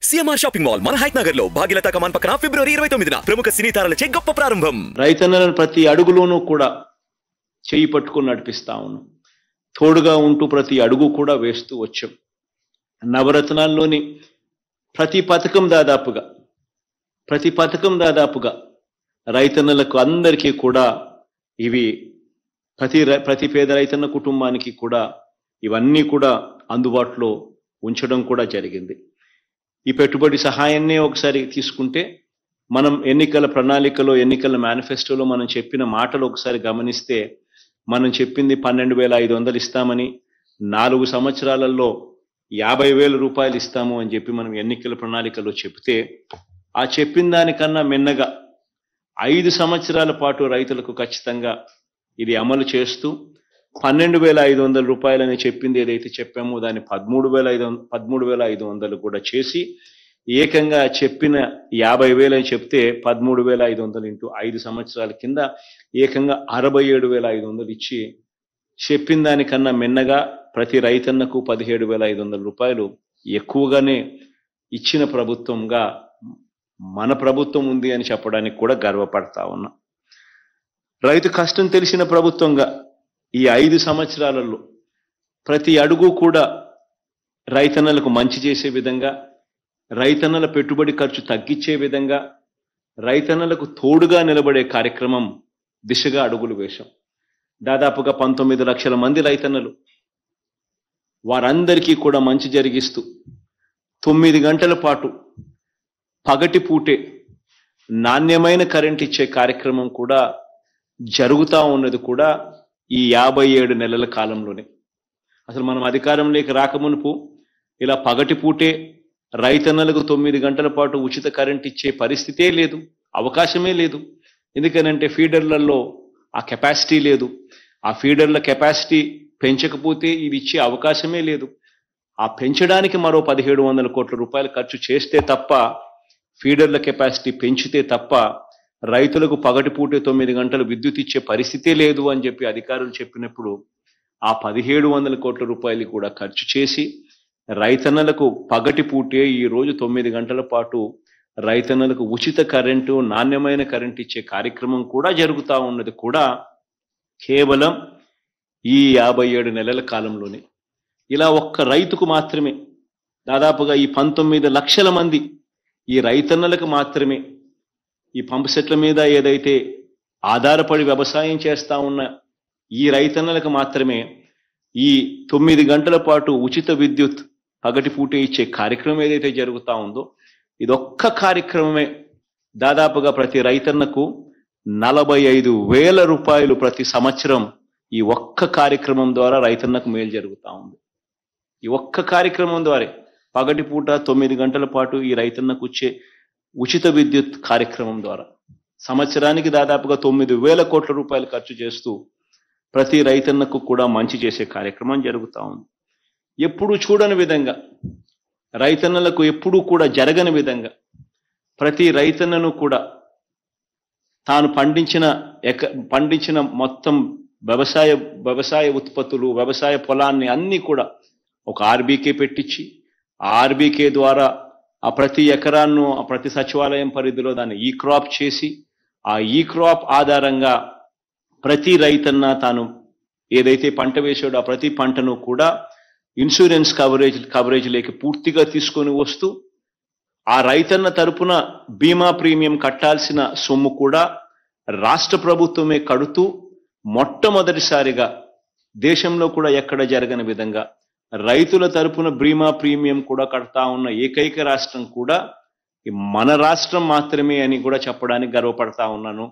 CMR shopping mall మన height Nagar లో భాగ్యలతా కమాన్ పక్కన ఫిబ్రవరి 29న ప్రముఖ సినీ తారలచే గొప్ప ప్రారంభం. రైతన్నలను ప్రతి అడుగులోనూ కూడా చేయి పట్టుకొని నడిపిస్తా ఉన్నాం. తోడుగా ఉంటూ ప్రతి అడుగు కూడా వేస్తూ వచ్చాం. నవరత్నాల్లోని ప్రతి పథకం దాదాపుగా రైతన్నలకు అందరికీ కూడా ఇవి ప్రతి పేద రైతన్న కుటుంబానికి కూడా ఇవన్నీ కూడా అందుబాటులో ఉంచడం కూడా జరిగింది. ఈ పెట్టుబడి సహాయాన్నే ఒకసారి తీసుకుంటే మనం ఎన్నికల ప్రణాళికలో ఎన్నికల మేనిఫెస్టోలో మనం చెప్పిన మాటలు ఒకసారి గమనిస్తే మనం చెప్పింది 12,500 ఇస్తామని 4 సంవత్సరాలలో 50,000 రూపాయలు ఇస్తాము అని చెప్పి మనం ఎన్నికల ప్రణాళికలో చెప్తే ఆ చెప్పిన దానికన్నా మిన్నగా 5 సంవత్సరాల పాటు రైతులకు ఖచ్చితంగా ఇది అమలు చేస్తూ 12,500 రూపాయలని చెప్పింది ఏదైతే చెప్పామో దాన్ని 13,500 కూడా చేసి ఏకంగా చెప్పిన 50,000 అని చెప్తే 13,500 ఇంటూ 5 సంవత్సరాల కింద ఏకంగా 67,500 ఇచ్చి చెప్పిన దానికన్నా మిన్నగా ప్రతి రైతన్నకు 17,500 రూపాయలు ఎక్కువగానే ఇచ్చిన ప్రభుత్వంగా మన ప్రభుత్వం ఉంది అని చెప్పడానికి కూడా గర్వపడతా ఉన్నా. రైతు కష్టం తెలిసిన ప్రభుత్వంగా ఈ 5 సంవత్సరాలలో ప్రతి అడుగు కూడా రైతన్నలకు మంచి చేసే విధంగా, రైతన్నల పెట్టుబడి ఖర్చు తగ్గించే విధంగా, రైతన్నలకు తోడుగా నిలబడే కార్యక్రమం దిశగా అడుగులు వేశాం. దాదాపుగా 19 లక్షల మంది రైతన్నలు వారందరికీ కూడా మంచి జరిగిస్తూ 9 గంటల పాటు పగటిపూటే నాణ్యమైన కరెంట్ ఇచ్చే కార్యక్రమం కూడా జరుగుతూ ఉన్నది కూడా ఈ 57 నెలల కాలంలోనే. అసలు మనం అధికారంలోకి రాకమునుపు ఇలా పగటిపూటే రైతన్నలకు 9 గంటల పాటు ఉచిత కరెంట్ ఇచ్చే పరిస్థితే లేదు, అవకాశమే లేదు. ఎందుకనంటే ఫీడర్లలో ఆ కెపాసిటీ లేదు. ఆ ఫీడర్ల కెపాసిటీ పెంచకపోతే ఇది ఇచ్చే అవకాశమే లేదు. ఆ పెంచడానికి మరో 1,700 కోట్ల రూపాయలు ఖర్చు చేస్తే తప్ప, ఫీడర్ల కెపాసిటీ పెంచితే తప్ప రైతులకు పగటిపూటే 9 గంటలు విద్యుత్ ఇచ్చే పరిస్థితే లేదు అని చెప్పి అధికారులు చెప్పినప్పుడు ఆ 1,700 కోట్ల రూపాయలు కూడా ఖర్చు చేసి రైతన్నలకు పగటిపూటే ఈ రోజు 9 గంటల పాటు రైతన్నలకు ఉచిత కరెంటు, నాణ్యమైన కరెంట్ ఇచ్చే కార్యక్రమం కూడా జరుగుతూ ఉన్నది కూడా కేవలం ఈ 57 నెలల కాలంలోనే. ఇలా ఒక్క రైతుకు మాత్రమే దాదాపుగా ఈ 19 లక్షల మంది ఈ రైతన్నలకు మాత్రమే ఈ పంపు సెట్ల మీద ఏదైతే ఆధారపడి వ్యవసాయం చేస్తా ఉన్న ఈ రైతన్నలకు మాత్రమే ఈ 9 గంటల పాటు ఉచిత విద్యుత్ పగటిపూటే ఇచ్చే కార్యక్రమం ఏదైతే జరుగుతూ ఉందో ఇదొక్క కార్యక్రమమే దాదాపుగా ప్రతి రైతన్నకు 45,000 రూపాయలు ప్రతి సంవత్సరం ఈ ఒక్క కార్యక్రమం ద్వారా రైతన్నకు మేలు జరుగుతూ ఉంది. ఈ ఒక్క కార్యక్రమం ద్వారా పగటిపూట 9 గంటల పాటు ఈ రైతన్నకు వచ్చే ఉచిత విద్యుత్ కార్యక్రమం ద్వారా సంవత్సరానికి దాదాపుగా 9,000 కోట్ల రూపాయలు ఖర్చు చేస్తూ ప్రతి రైతన్నకు కూడా మంచి చేసే కార్యక్రమం జరుగుతూ ఉంది. ఎప్పుడూ చూడని విధంగా, రైతన్నలకు ఎప్పుడూ కూడా జరగని విధంగా ప్రతి రైతన్నను కూడా తాను పండించిన మొత్తం వ్యవసాయ ఉత్పత్తులు, వ్యవసాయ పొలాన్ని అన్ని కూడా ఒక ఆర్బీకే పెట్టించి ఆ ఆర్బీకే ద్వారా ఆ ప్రతి ఎకరాన్ని ఆ ప్రతి సచివాలయం పరిధిలో దాన్ని ఈ క్రాప్ చేసి ఆ ఈ క్రాప్ ఆధారంగా ప్రతి రైతన్న తాను ఏదైతే పంట వేసాడో ఆ ప్రతి పంటను కూడా ఇన్సూరెన్స్ కవరేజ్ లేక పూర్తిగా తీసుకొని వస్తూ ఆ రైతన్న తరపున బీమా ప్రీమియం కట్టాల్సిన సొమ్ము కూడా రాష్ట్ర ప్రభుత్వమే కడుతూ మొట్టమొదటిసారిగా దేశంలో కూడా ఎక్కడ జరగని విధంగా రైతుల తరపున బీమా ప్రీమియం కూడా కడతా ఉన్న ఏకైక రాష్ట్రం కూడా మన రాష్ట్రం మాత్రమే అని కూడా చెప్పడానికి గర్వపడతా ఉన్నాను.